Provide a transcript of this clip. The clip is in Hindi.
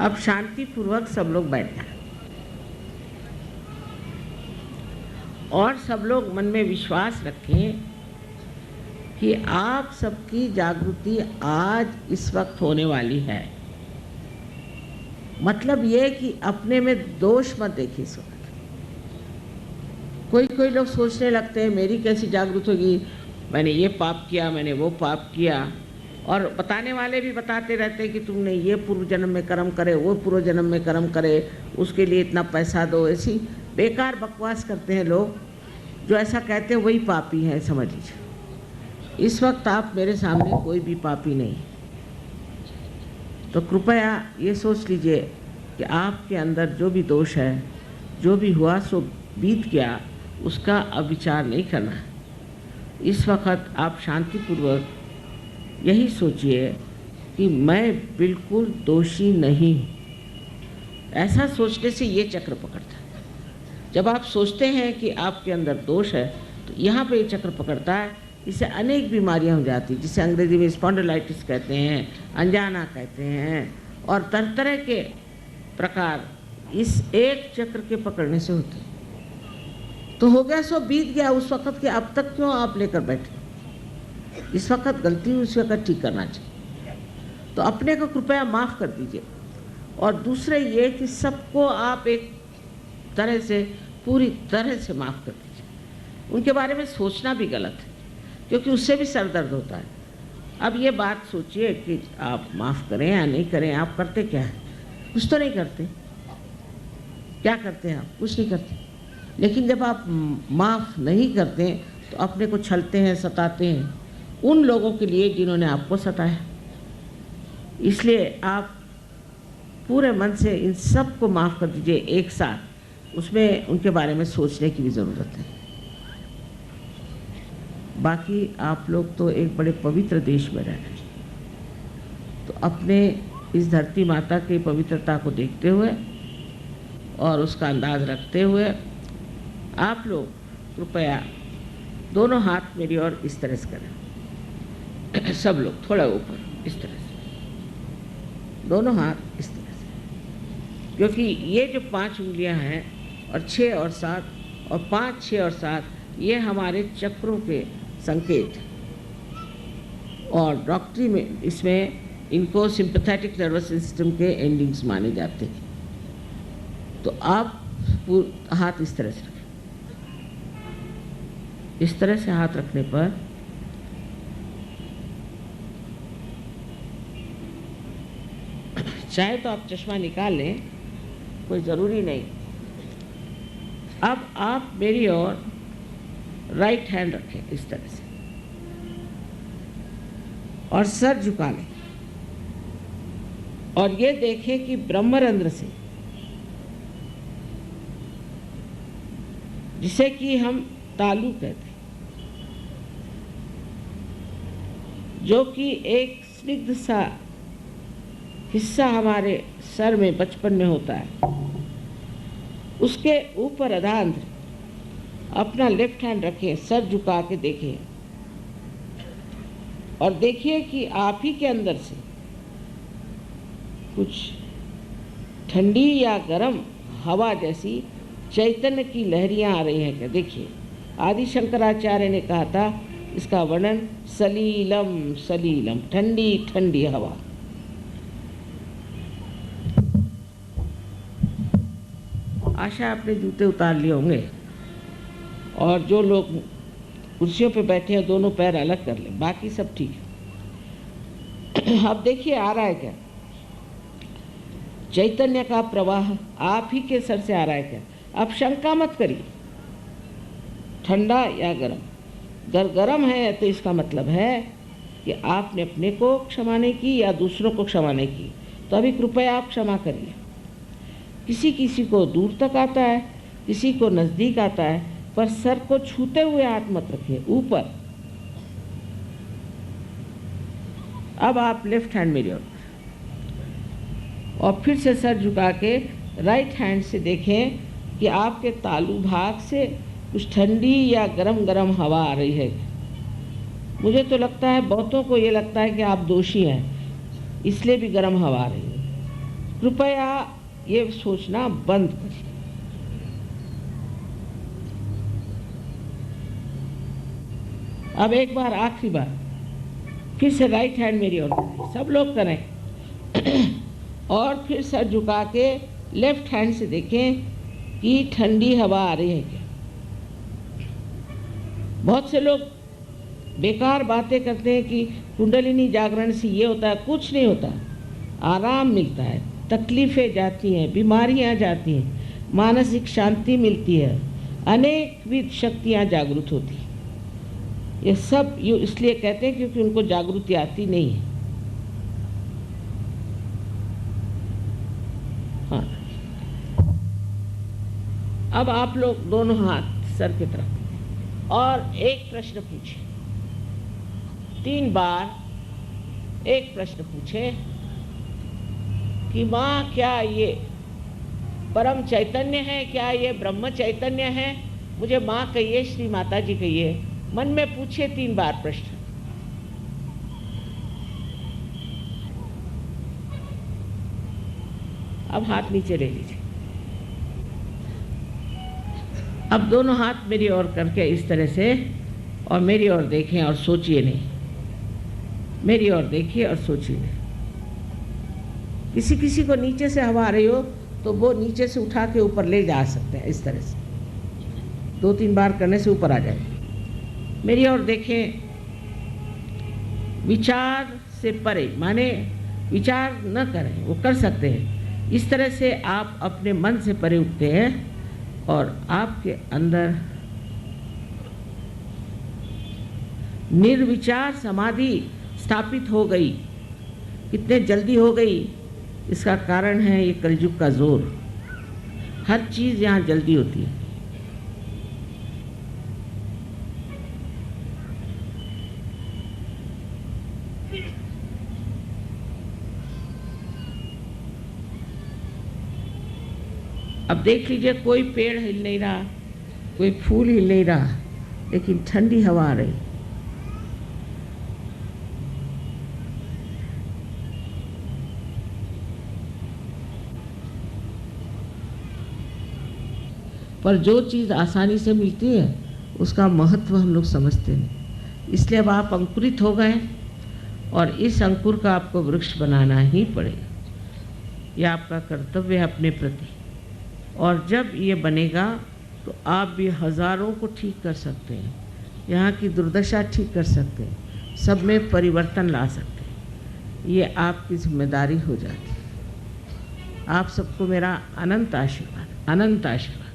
अब शांतिपूर्वक सब लोग बैठ जाएं और सब लोग मन में विश्वास रखें कि आप सबकी जागृति आज इस वक्त होने वाली है। मतलब ये कि अपने में दोष मत देखिए इस वक्त। कोई लोग सोचने लगते हैं मेरी कैसी जागृत होगी, मैंने ये पाप किया, मैंने वो पाप किया, और बताने वाले भी बताते रहते हैं कि तुमने ये पूर्व जन्म में कर्म करे, वो पूर्व जन्म में कर्म करे, उसके लिए इतना पैसा दो। ऐसी बेकार बकवास करते हैं लोग। जो ऐसा कहते हैं वही पापी है, समझ लीजिए। इस वक्त आप मेरे सामने कोई भी पापी नहीं, तो कृपया ये सोच लीजिए कि आपके अंदर जो भी दोष है, जो भी हुआ सो बीत गया, उसका अब विचार नहीं करना है। इस वक्त आप शांतिपूर्वक यही सोचिए कि मैं बिल्कुल दोषी नहीं हूँ। ऐसा सोचने से ये चक्र पकड़ता है। जब आप सोचते हैं कि आपके अंदर दोष है तो यहाँ पे ये चक्र पकड़ता है। इससे अनेक बीमारियाँ हो जाती, जिसे अंग्रेजी में स्पॉन्डिलाइटिस कहते हैं, अनजाना कहते हैं, और तरह तरह के प्रकार इस एक चक्र के पकड़ने से होते हैं। तो हो गया सो बीत गया उस वक़्त के, अब तक क्यों आप लेकर बैठे? इस वक्त गलती हुई, उस वक्त ठीक करना चाहिए। तो अपने को कृपया माफ़ कर दीजिए। और दूसरे ये कि सबको आप एक तरह से, पूरी तरह से माफ़ कर दीजिए। उनके बारे में सोचना भी गलत है, क्योंकि उससे भी सर दर्द होता है। अब ये बात सोचिए कि आप माफ़ करें या नहीं करें। आप करते क्या हैं? कुछ तो नहीं करते। क्या करते हैं आप? कुछ नहीं करते। लेकिन जब आप माफ़ नहीं करते तो अपने को छलते हैं, सताते हैं उन लोगों के लिए जिन्होंने आपको सताया। इसलिए आप पूरे मन से इन सब को माफ़ कर दीजिए एक साथ। उसमें उनके बारे में सोचने की भी ज़रूरत है। बाकी आप लोग तो एक बड़े पवित्र देश में रह रहे हैं, तो अपने इस धरती माता की पवित्रता को देखते हुए और उसका अंदाज़ रखते हुए आप लोग कृपया दोनों हाथ मेरी ओर इस तरह से करें। सब लोग थोड़ा ऊपर इस तरह से, दोनों हाथ इस तरह से, क्योंकि ये जो 5 उंगलियां हैं और 6 और 7 और 5, 6 और 7 ये हमारे चक्रों के संकेत। और डॉक्टरी में इसमें इनको सिंपैथेटिक नर्वस सिस्टम के एंडिंग्स माने जाते हैं। तो आप हाथ इस तरह से रखें। इस तरह से हाथ रखने पर चाहे तो आप चश्मा निकाल लें, कोई ज़रूरी नहीं। अब आप मेरी ओर राइट हैंड रखें इस तरह से और सर झुका लें और ये देखें कि ब्रह्मरंध्र से, जिसे कि हम तालू कहते हैं, जो कि एक स्निग्ध सा हिस्सा हमारे सर में बचपन में होता है, उसके ऊपर अधांध्र अपना लेफ्ट हैंड रखें, सर झुका के देखें और देखिए कि आप ही के अंदर से कुछ ठंडी या गर्म हवा जैसी चैतन्य की लहरियां आ रही हैं क्या? देखिए, आदि शंकराचार्य ने कहा था इसका वर्णन सलीलम सलीलम, ठंडी ठंडी हवा। आशा आपने जूते उतार लिए होंगे और जो लोग कुर्सियों पे बैठे हैं दोनों पैर अलग कर लें, बाकी सब ठीक है। अब देखिए आ रहा है क्या? चैतन्य का प्रवाह आप ही के सर से आ रहा है क्या? अब शंका मत करिए, ठंडा या गर्म। अगर गर्म है तो इसका मतलब है कि आपने अपने को क्षमा नहीं की या दूसरों को क्षमा नहीं की, तो अभी कृपया आप क्षमा करिए। किसी किसी को दूर तक आता है, किसी को नज़दीक आता है, पर सर को छूते हुए हाथ मत रखिए, ऊपर। अब आप लेफ्ट हैंड मेरी ओर और फिर से सर झुका के राइट हैंड से देखें कि आपके तालू भाग से कुछ ठंडी या गरम गरम हवा आ रही है। मुझे तो लगता है, बहुतों को ये लगता है कि आप दोषी हैं, इसलिए भी गरम हवा आ रही है। कृपया ये सोचना बंद करिए। अब एक बार, आखिरी बार, फिर से राइट हैंड मेरी ओर करें, सब लोग करें और फिर सर झुका के लेफ्ट हैंड से देखें कि ठंडी हवा आ रही है क्या। बहुत से लोग बेकार बातें करते हैं कि कुंडलिनी जागरण से ये होता है, कुछ नहीं होता। आराम मिलता है, तकलीफ़ें जाती हैं, बीमारियां जाती हैं, मानसिक शांति मिलती है, अनेक विध शक्तियां जागृत होती हैं। ये सब ये इसलिए कहते हैं क्योंकि उनको जागृति आती नहीं है। हाँ, अब आप लोग दोनों हाथ सर की तरफ और एक प्रश्न पूछे, 3 बार एक प्रश्न पूछे कि माँ क्या ये परम चैतन्य है, क्या ये ब्रह्म चैतन्य है, मुझे माँ कहिए, श्री माता जी कहिए। मन में पूछे 3 बार प्रश्न। अब हाथ नीचे ले लीजिए। अब दोनों हाथ मेरी ओर करके इस तरह से, और मेरी ओर देखें और सोचिए नहीं, मेरी ओर देखिए और सोचिए नहीं। किसी किसी को नीचे से हवा आ रही हो तो वो नीचे से उठा के ऊपर ले जा सकते हैं, इस तरह से 2-3 बार करने से ऊपर आ जाएगी। मेरी ओर देखें, विचार से परे, माने विचार न करें, वो कर सकते हैं। इस तरह से आप अपने मन से परे उठते हैं और आपके अंदर निर्विचार समाधि स्थापित हो गई। कितने जल्दी हो गई, इसका कारण है ये कलयुग का जोर। हर चीज़ यहाँ जल्दी होती है। अब देख लीजिए, कोई पेड़ हिल नहीं रहा, कोई फूल हिल नहीं रहा, लेकिन ठंडी हवा आ रही। पर जो चीज़ आसानी से मिलती है उसका महत्व हम लोग समझते नहीं। इसलिए अब आप अंकुरित हो गए और इस अंकुर का आपको वृक्ष बनाना ही पड़ेगा। यह आपका कर्तव्य है अपने प्रति। और जब ये बनेगा तो आप भी हज़ारों को ठीक कर सकते हैं, यहाँ की दुर्दशा ठीक कर सकते हैं, सब में परिवर्तन ला सकते हैं। ये आपकी जिम्मेदारी हो जाती है। आप सबको मेरा अनंत आशीर्वाद, अनंत आशीर्वाद।